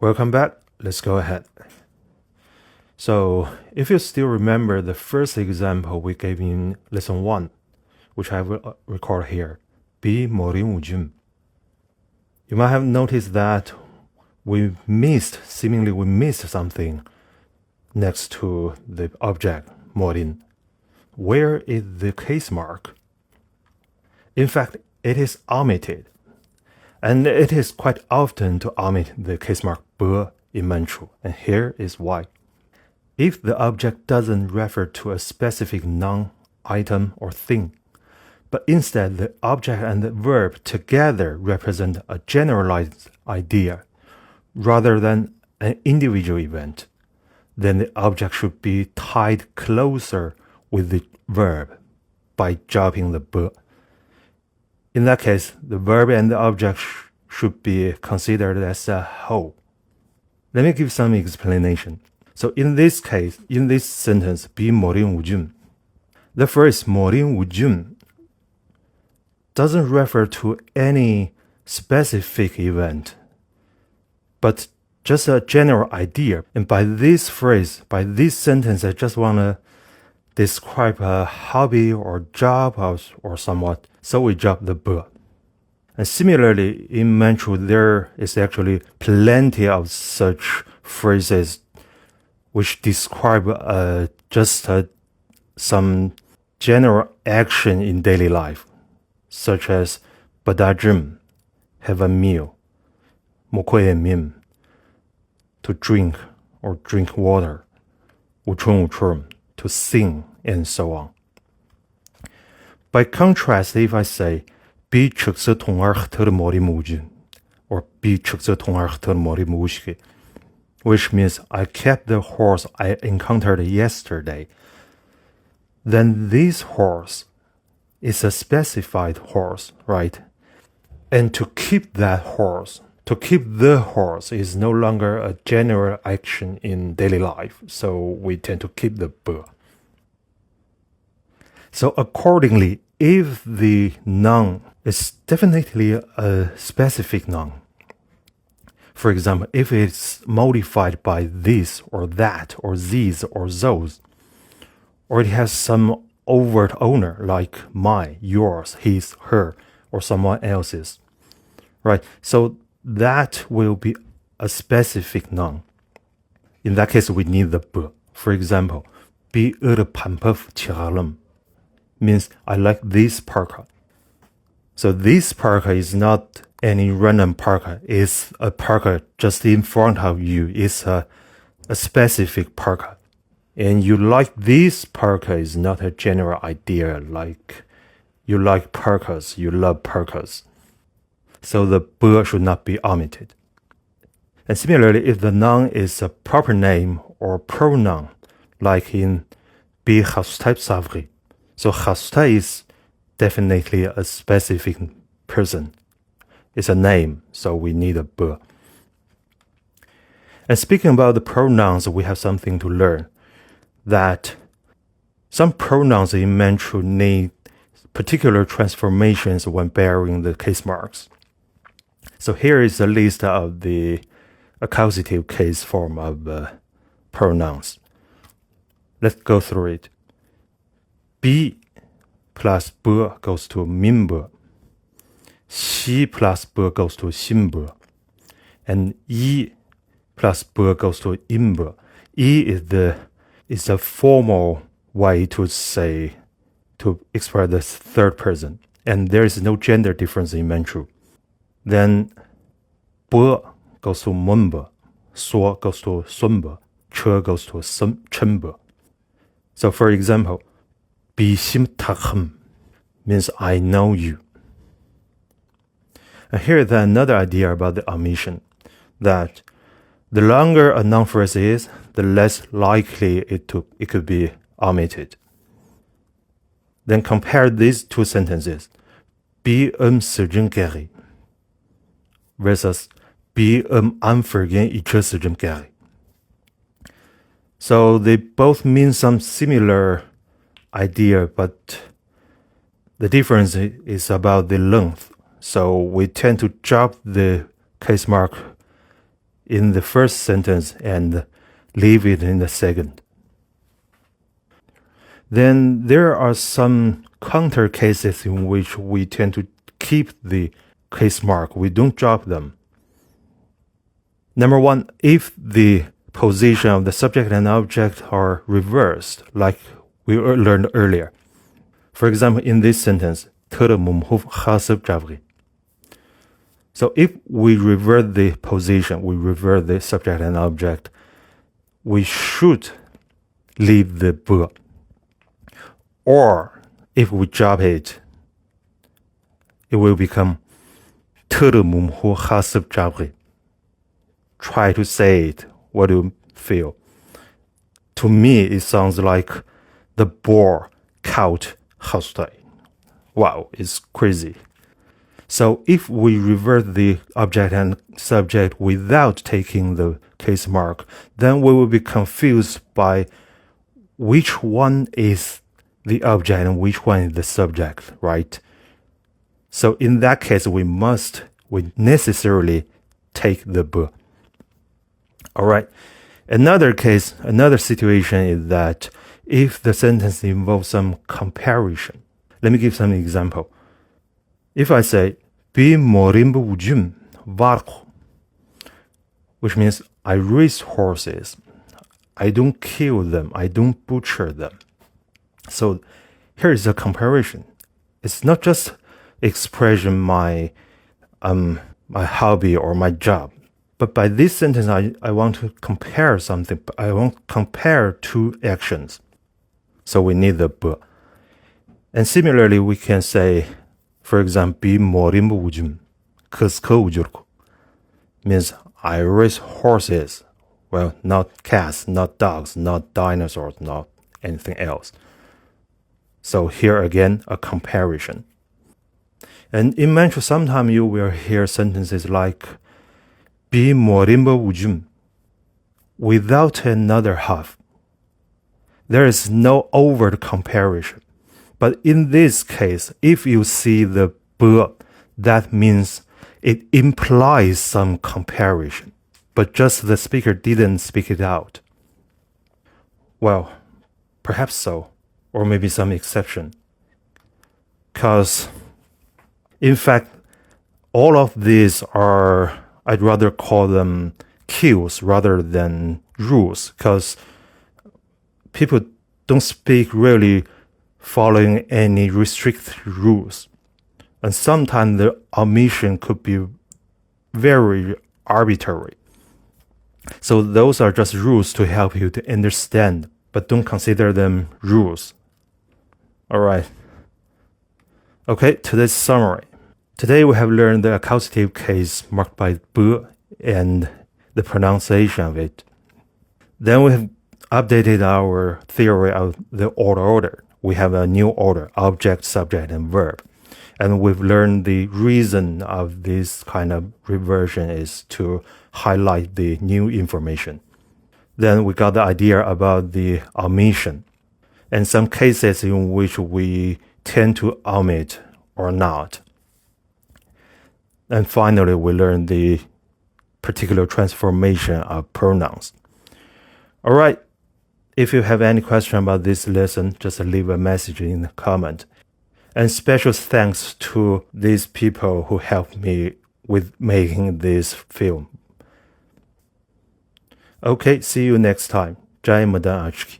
Welcome back. Let's go ahead. So, if you still remember the first example we gave in lesson 1, which I will record here, 비 머리 우줌. You might have noticed that we missed something next to the object, 머린. Where is the case mark? In fact, it is omitted. And it is quite often to omit the case mark 부 in Manchu, and here is why. If the object doesn't refer to a specific noun, item, or thing, but instead the object and the verb together represent a generalized idea rather than an individual event, then the object should be tied closer with the verb by dropping the 부. In that case, the verb and the object should be considered as a whole. Let me give some explanation. So in this case, in this sentence, 비 머리 우줌, the phrase 머리 우줌 doesn't refer to any specific event, but just a general idea. And by this phrase, by this sentence, I just want to describe a hobby or job or somewhat. So we drop the 부. And similarly, in Manchu, there is actually plenty of such phrases which describe just some general action in daily life, such as badajim, have a meal, 모코에밈, to drink or drink water, 우충우충, to sing, and so on. By contrast, if I say 비 축서 통화흐터 머리 무진, or 비 축서 통화흐터 머리 무시게, which means I kept the horse I encountered yesterday, then this horse is a specified horse, right? And to keep that horse, to keep the horse is no longer a general action in daily life, so we tend to keep the 부. So accordingly, if the noun is definitely a specific noun, for example, if it's modified by this or that or these or those, or it has some overt owner like my, yours, his, her, or someone else's, right? So that will be a specific noun. In that case, we need the 부. For example, 비 으르 반퍼 치갈음 means I like this parka. So this parka is not any random parka. It's a parka just in front of you. It's a specific parka. And you like this parka is not a general idea like you like parkas, you love parkas. So the 부 should not be omitted. And similarly, if the noun is a proper name or pronoun, like in 비 Accusative savri, so Accusative is definitely a specific person. It's a name, so we need a 부. And speaking about the pronouns, we have something to learn. That some pronouns in Manchu need particular transformations when bearing the case marks. So here is a list of the accusative case form of pronouns. Let's go through it. 비 plus 부 goes to 민부. 시 plus 부 goes to 신부. And 이 plus 부 goes to 인부. 이 is a formal way to express the third person. And there is no gender difference in Manchu. Then 부 goes to 문부. 소 goes to 순부. 쳐 goes to 천부. So for example, 비심탁흠 means I know you. And here is another idea about the omission, that the longer a noun phrase is, the less likely it could be omitted. Then compare these two sentences. 비 스준게리 versus 비 안풀겐 이처 스준게리. So they both mean some similar idea, but the difference is about the length. So we tend to drop the case mark in the first sentence and leave it in the second. Then there are some counter cases in which we tend to keep the case mark. We don't drop them. Number one, if the position of the subject and object are reversed, like we learned earlier. For example, in this sentence, so if we revert the position, we revert the subject and object, we should leave the b. Or if we drop it, it will become try to say it. What do you feel? To me, it sounds like the boar caught hostile. Wow, it's crazy. So if we revert the object and subject without taking the case mark, then we will be confused by which one is the object and which one is the subject, right? So in that case, we necessarily take the b. All right. Another situation is that if the sentence involves some comparison. Let me give some example. If I say "bi morimbo ujum varko," which means I raise horses, I don't kill them, I don't butcher them. So here is a comparison. It's not just expression my hobby or my job. But by this sentence, I want to compare something. I want to compare two actions. So we need the b. And similarly, we can say, for example, "bi morimbo ujum kıska ujurku," means I raise horses. Well, not cats, not dogs, not dinosaurs, not anything else. So here again, a comparison. And in Manchu, sometimes you will hear sentences like "bi morimbo ujum" without another half. There is no overt comparison. But in this case, if you see the b, that means it implies some comparison, but just the speaker didn't speak it out. Well, perhaps so, or maybe some exception. Because, in fact, all of these are, I'd rather call them cues rather than rules, because people don't speak really following any restricted rules. And sometimes the omission could be very arbitrary. So those are just rules to help you to understand, but don't consider them rules. All right. Okay, today's summary. Today we have learned the accusative case marked by b and the pronunciation of it. Then we have updated our theory of the order. We have a new order, object, subject, and verb. And we've learned the reason of this kind of reversion is to highlight the new information. Then we got the idea about the omission and some cases in which we tend to omit or not. And finally, we learned the particular transformation of pronouns. All right. If you have any question about this lesson, just leave a message in the comment. And special thanks to these people who helped me with making this film. Okay, see you next time. Jai Madan Achki.